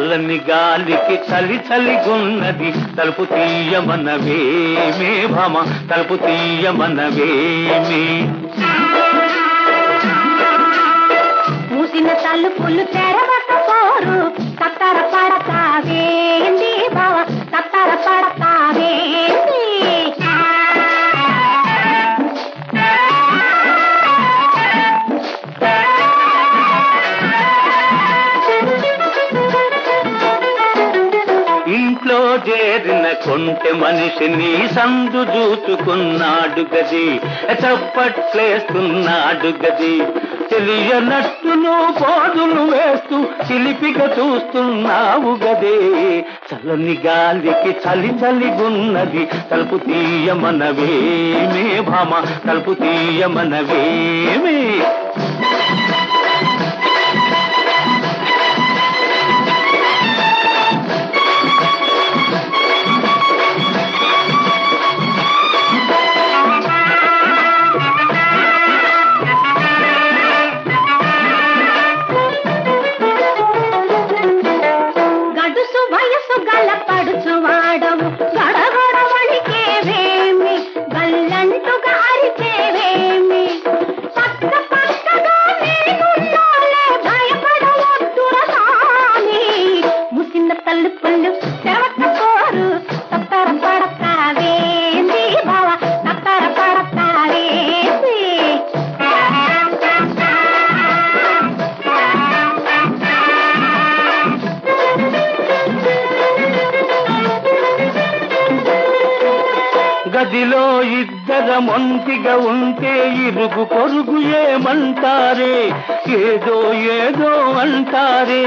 చల్లని గాలికి చలి చలిగున్నది తలుపు తీయమనవేమే భామ తలుపు తీయమనవేమే మూసిన తలుపులు తెరవకపోరు తత్తర పడతావేంది బావ తత్తర పడతావేంది ఇంట్లో చేరిన కొంటె మనిషిని సందు చూచుకున్నాడు గది చప్పట్లేస్తున్నాడు గది తెలియనట్టును పోదులు వేస్తూ చిలిపిగా చూస్తున్నావు గదే చల్లని గాలికి చలి చలిగున్నది తలుపు తీయమనవేమే భామ తలుపు తీయమనవేమే పడుచువాడవు గడగడ వణికేవేమి గల్లంటుగా అరిచేవేమి పక్క పక్కగా నేనున్నాలే భయపడవద్దుర సామి ముసిన తలుపులు తెరవకపోరు తత్తర పడతావేంది బావ తత్తర పడతావేంది గదిలో ఇద్దరమొంటిగా ఉంటే ఇరుగు పొరుగు ఏమంటారే ఏదో ఏదో అంటారే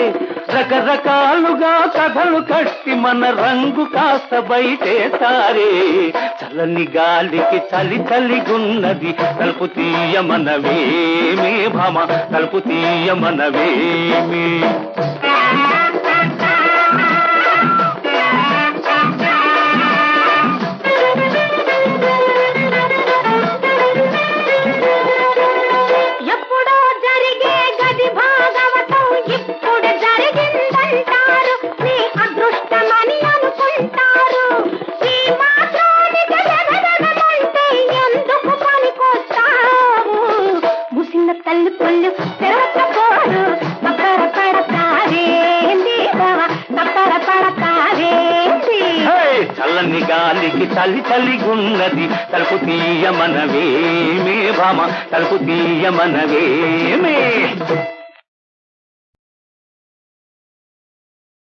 రకరకాలుగా కథలు కట్టి మన రంగు కాస్త బయటేసారే చల్లని గాలికి చలి చలిగున్నది తలుపు తీయమనవేమే భామ తలుపు తీయమనవేమే తలుపులు తెరవకపోరు తత్తర పడతావేంది బావ తత్తర పడతావేంది చల్లని గాలికి చలి చలిగున్నది తలుపు తీయమనవేమే భామ తలుపు తీయమనవేమే